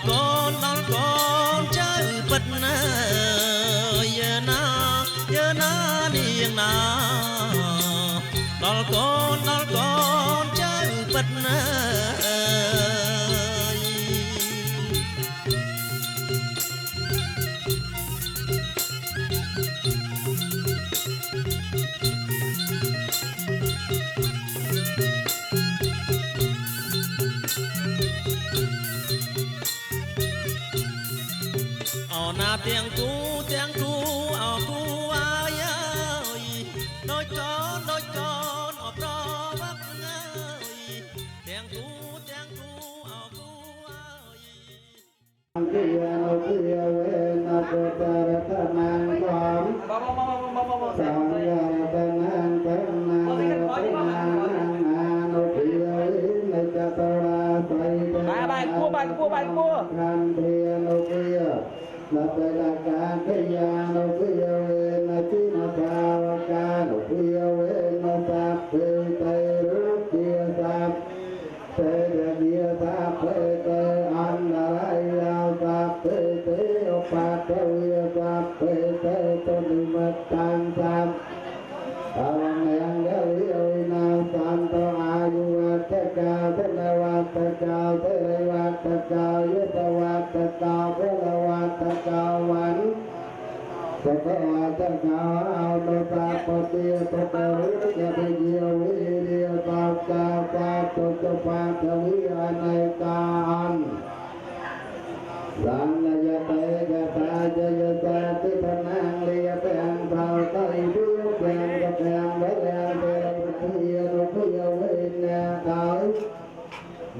ដល់កូនចៅពិតណាយើណានាងណាដល់កូនចៅពិតណាណាទាំងគូអោគូអាយអើយដូចកូនអប្រវឹកអើយទាំងគូអោគូអើយគិយានុគិយាវេនពុទ្ធរតនាងកំសង្ឃរតនាងកំណានុគិយាវេនិចតរាស័យបាយគួខន្ធានុគិយាนัตตะกาขยานุภิยเวนะจินทาวกานุภิยเวนะสัพเพเตรุกิยสัพเตระเดียสัพเพเตอันนารายาสัพเพเตอุปัฏฐวิยสัพเพเตตุนิมัตตังสัพอวังยังเดวิโอนาสันโตอายุวัตกาเทนวัตกาเทเรวัตกายุตวัตกาเวลวัตกาวันสตวัตกาอัลตาปฏิตตรุจเตเยวิริยตากาปาตุจปาทวิอนัยกาอันสังยเตยตาจยตาติปนังเลียเปอังเบาไตดุเปอังกับเปอังเวลังเตระพุยนุพุยเวนะกาย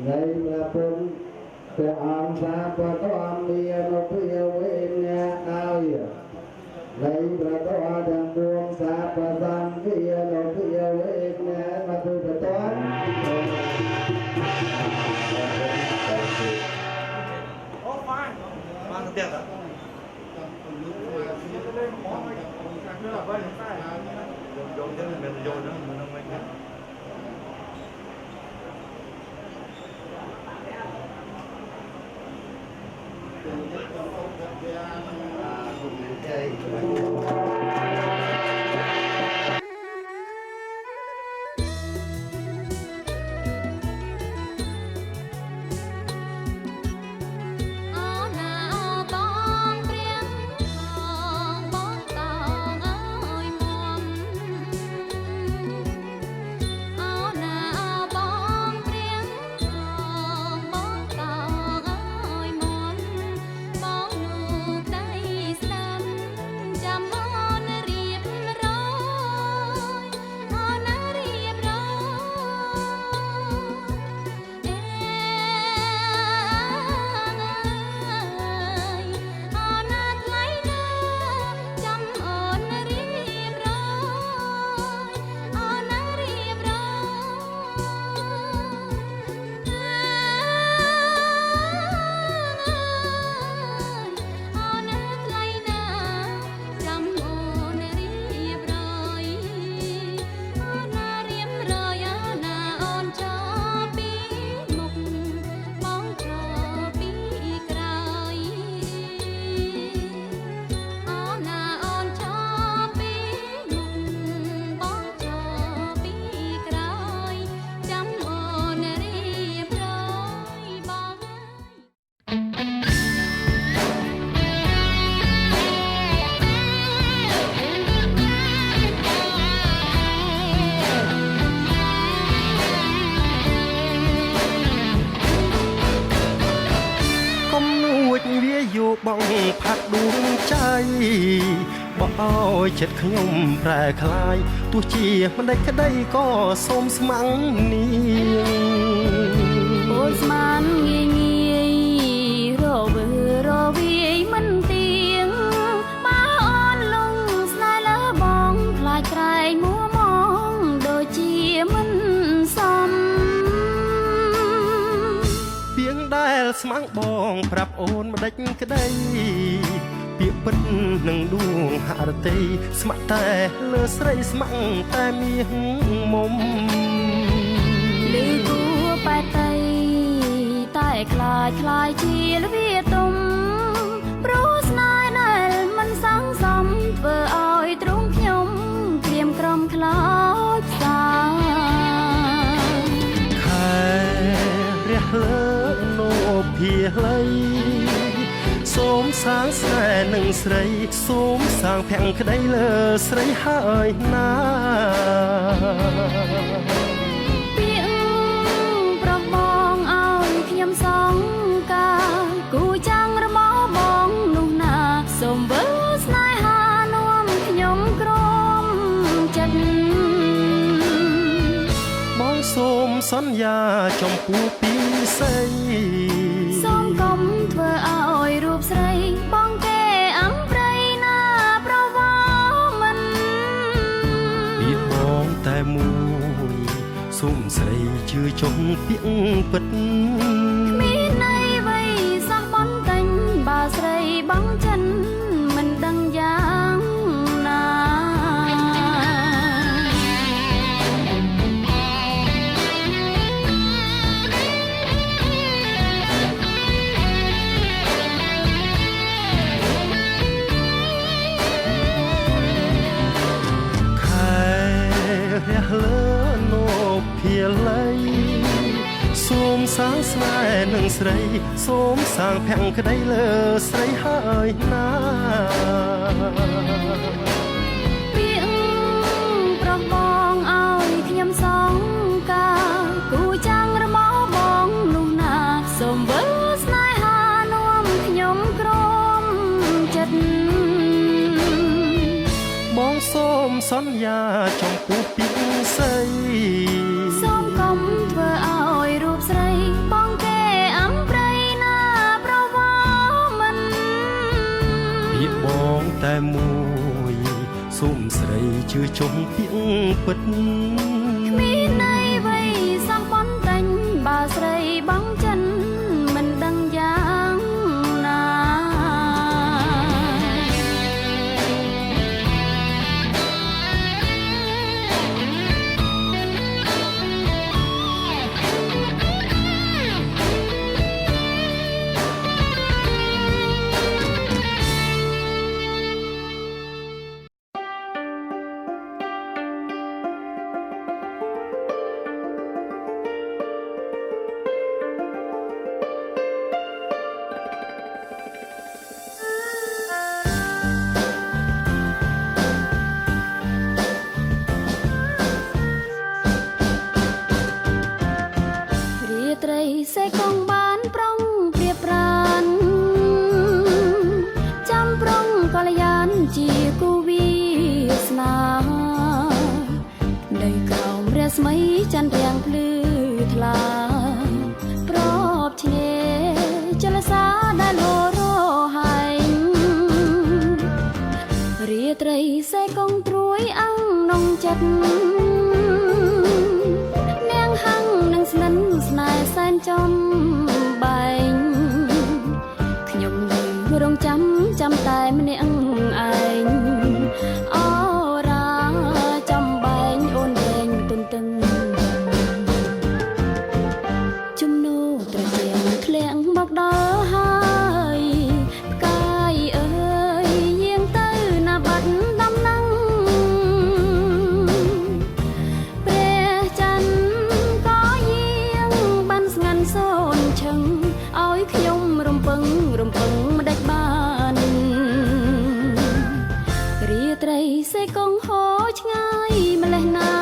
ในเมื่อปุ่มเปอังสาปะตอมเมียนุพุยเวนะกายในประตอดังดวงสาปะสังเมียนุพุยเวนะมาตุประตอนTiệt ạ. Dồn chứ mình dồn đó mình không makeបងផាត់ដួងใจបោះឲ្យចិត្តខ្ញុំប្រែคลายទោះជាមិនដេចក្តីក៏សូមស្ម័គ្រនាងអូនស្មានងាយរវាយមិនទៀងបើអូនលងស្នេហ៍លើបងខ្លាចក្រែងមួមងដូចជាមិនសមពីងដែលស្ម័គ្របងប្រាប់អូនមិនដេចក្តីពាក្យពិតនឹងដួងហរតីស្ម័គ្រតែលើស្រីស្ម័គ្រតែមាសមុំលឺគួបែកតៃតែ คลายជាលវាទុំព្រោះស្នេហ៍ដែលមិនសង្សំធ្វើឲ្យទ្រង់ខ្ញុំព្រាមក្រំខ្លោចផ្សាខែរះលើនោភាលីសូមសាងស្នេហ៍នឹងស្រីសូមសាងភាំងក្តីលើស្រីហើយណាពាក្យប្រោះបងឲ្យខ្ញុំសង្ការគូចាំងរបស់បងនោះណាសូមវិលស្នេហានាំខ្ញុំក្រំចិត្តបងសូមសន្យាចំពោះពីស្រីសូមកុំធ្វើឲ្យរូបស្រីបងគេអំប្រៃណាប្រវោមិនពីបងតែមួយសូមស្រីជឿចុងពាក្យពិតគ្មានន័យអ្វីសោះបន្តែញបើស្រីបងចិនមិនដឹងយ៉ាងណារះលើនោភាលីសូមសាងស្នេហ៍នឹងស្រីសូមសាងភាំងក្តីលើស្រីហើយណាពាក្យប្រោះបងឲ្យខ្ញុំសង្ការគូចាំងរបស់បងនោះណាសូមវិលស្នេហានាំខ្ញុំក្រំចិត្តបងសូមសន្យាចំពោះពីស្រីសូមកុំធ្វើឲ្យរូបស្រីបងគេអំប្រៃណាប្រវោមិនពីបងតែមួយសូមស្រីជឿចុងពាក្យពិតគ្មានន័យអ្វីសោះបន្តែញបើស្រីបងចិនមិនដឹងយ៉ាងណាត្រីសេកងបានប្រុងព្រៀបប្រានចាំប្រុងកល្យានជាគូវាសនាដីក្រោមរស្មីចន្ទរាំងភ្លឺថ្លាប្របឈ្នះចលសាដែលលោរហែងរាត្រីសេកងត្រួយអាំងនងចិត្តនាងហឹងនឹងស្និនស្នេហ៍សែនចំបែងខ្ញុំនឹងរងចាំតែម្នាក់ឯងអូរាចំបែងអូនលែងទុនទឹងជំនោត្រជាងធ្លាក់មកដល់ហើយផ្កាយអើយយាងទៅណាបាត់ដំណឹងព្រះច័ន្ទក៏យាងបានស្ងាត់សូនឈឹងឲ្យខ្ញុំរំពឹងមិនដេចបានរាត្រីសេកងហោឆ្ងាយម្លេះណា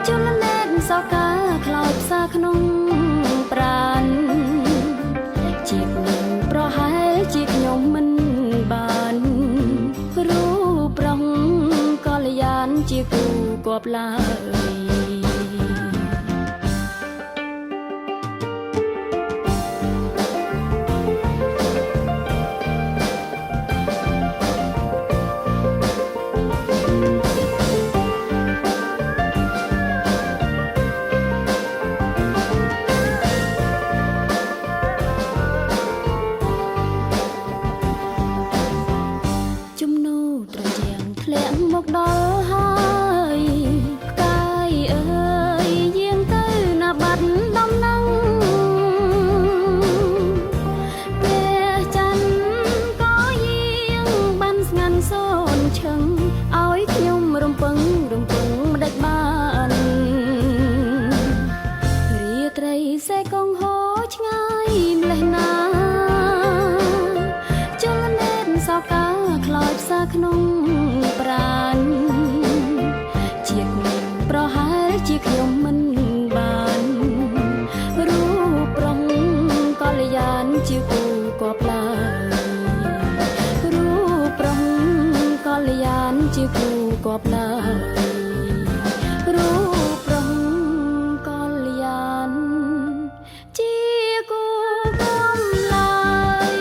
ជលនេតសកាខ្លោចផ្សាក្នុងប្រាណជាខ្ញុំប្រហែលជាខ្ញុំមិនបានរូបប្រុងកល្យានជាគូគប់ឡើយមកដល់ហើយផ្កាយ រែកងហោឆ្ងាយម្លេះណាជលនេតសោកាខ្លោចផ្សាក្នុងប្រាណជាតិនេះប្រហែលជាខ្ញុំមិនបានរូបប្រុងកល្យានជាគូក៏ផ្លារូបប្រុងកល្យានជាគូក៏ផ្លារូបប្រុងកល្យានជាគូកំឡាយ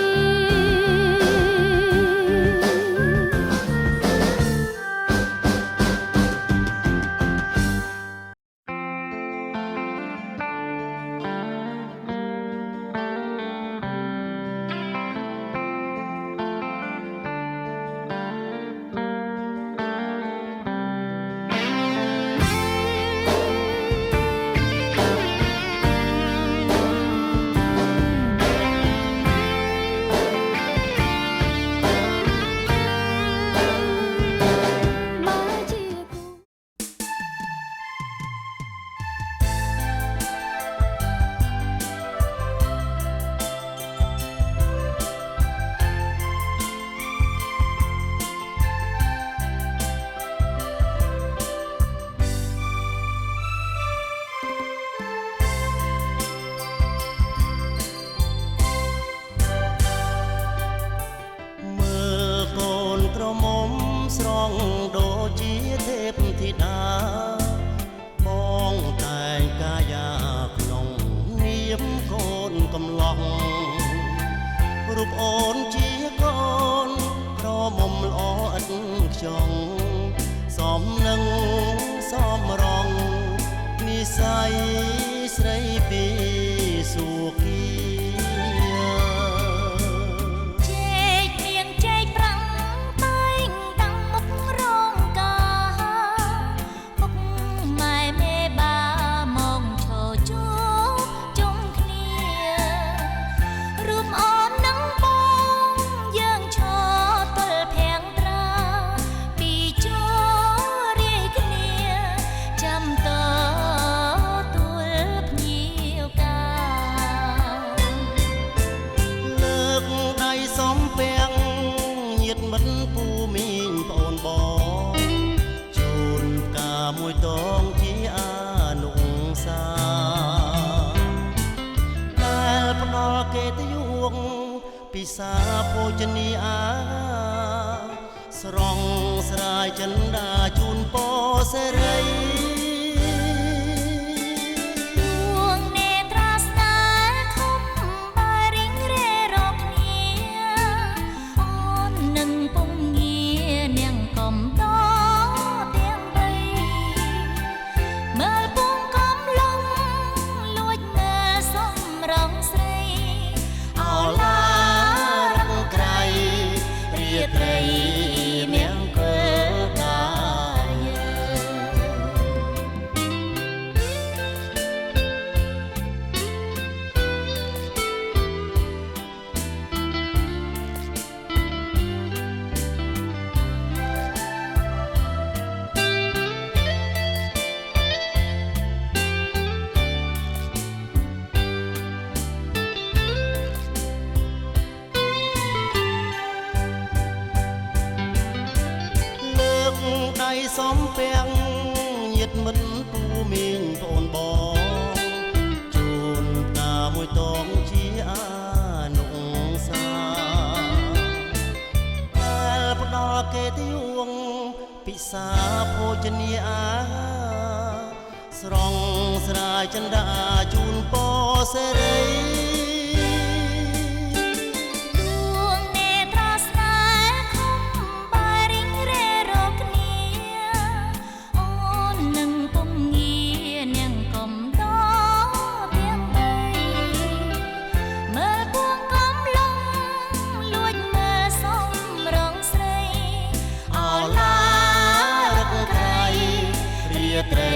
ត្រី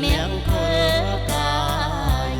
មៀងគល់កាយ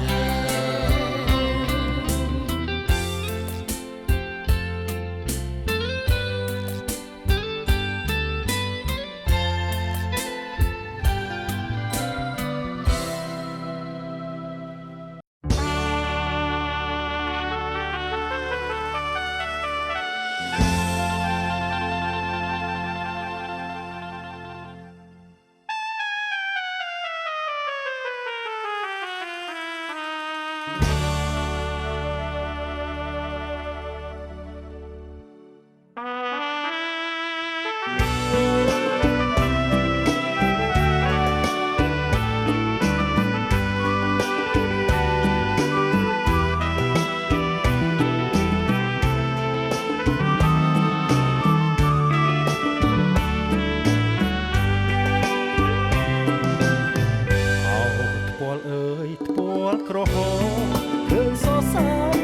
សាយ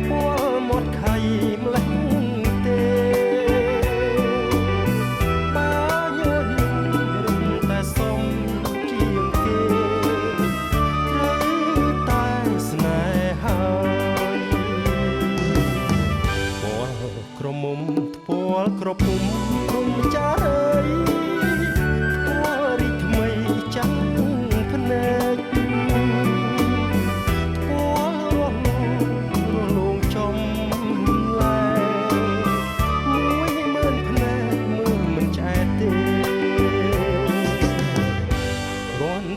ពលមាត់ខៃម្លេះទេបើញញឹមរំតែសុំជាងគេត្រូវតែស្នេហាពលក្រមុំថ្ពាល់ក្រពុំគុំចារើយថ្ពាល់រីកថ្មីចាំងភ្នែក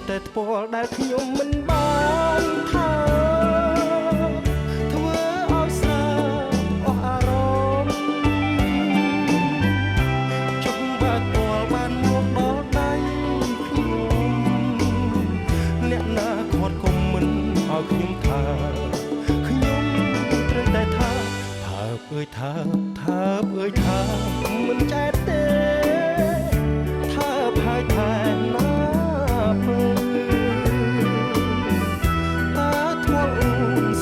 តែថ្ពាល់ដែលខ្ញុំមិនបានថាធ្វើឲ្យស្រាអស់អារម្មណ៍ចុះបើថ្ពាល់បានមកដល់ដៃខ្ញុំអ្នកណាគាត់ក៏មិនឲ្យខ្ញុំថាខ្ញុំត្រូវតែថាអើយថាអើយថាមិនចែកទេថាហើយថាណា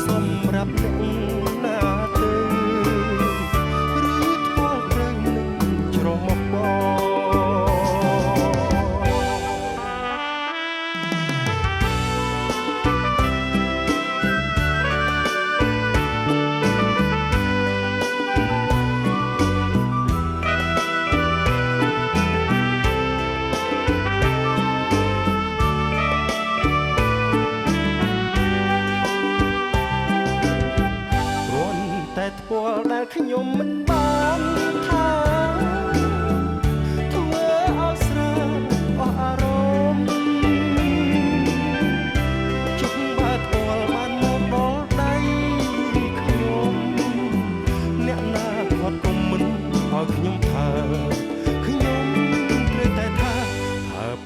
សម្រាប់អ្នកណាទៅឬថ្ពាល់ត្រូវនឹងច្រមុះបងថ្ពាល់ដែលខ្ញុំមិនបានថាធ្វើឲ្យស្រាអស់អារម្មណ៍ជុំបើថ្ពាល់បានមកដល់ដៃខ្ញុំអ្នកណាគាត់ក៏មិនឲ្យខ្ញុំថាខ្ញុំត្រូវតែថា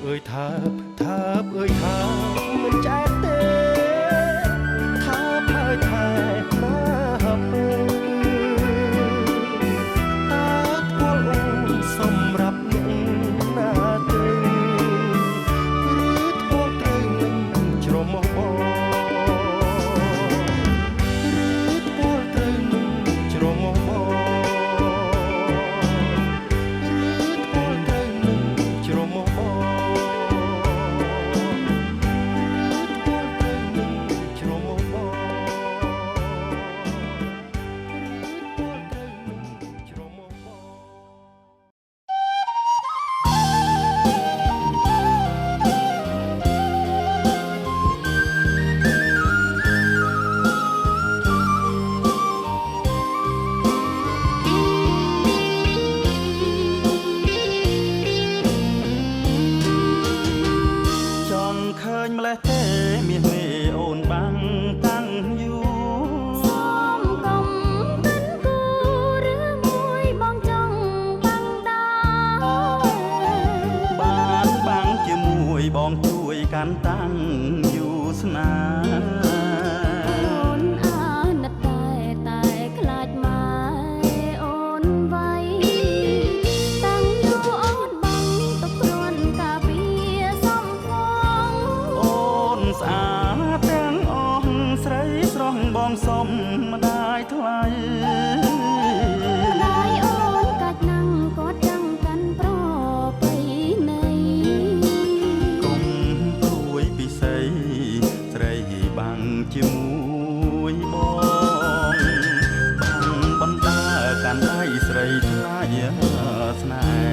អើយថាអើយថាមិនចែកទេថាហើយថាណាពេលសម្រាប់អ្នកណាទេឬថ្ពាល់ត្រូវនឹងច្រមុះបងឬថ្ពាល់ត្រូវនឹងច្រមុះបងឬថ្ពាល់ត្រូវនឹងច្រមុះបងឬថ្ពាល់ត្រូវនឹងច្រមុះបងឬថ្ពាល់ត្រូវនឹងច្រមុះបងឃើញម្លេះទេមាសមេអូនបាំងតាំងយូរសូមកុំមិនគូឬមួយបងចង់បាំងដែរបានបាំងជាមួយបងជួយកាន់តាំងយូរស្នាអូនអាណិតតែខ្លាចម៉ែអូនវៃតាំងយូរអូនបាំងទុកគ្រាន់ការពារសំផងអូនស្អាតទាំងអស់ស្រីស្រស់បងសុំម្ដាយថ្លៃម្ដាយអូនកាច់ណាំងគាត់ចង់កាន់ប្រពៃណីកុំព្រួយពិសីស្រីបាំងជាមួយបងបាំងបណ្ដាកាន់ដៃស្រីថ្លៃស្នេហ៍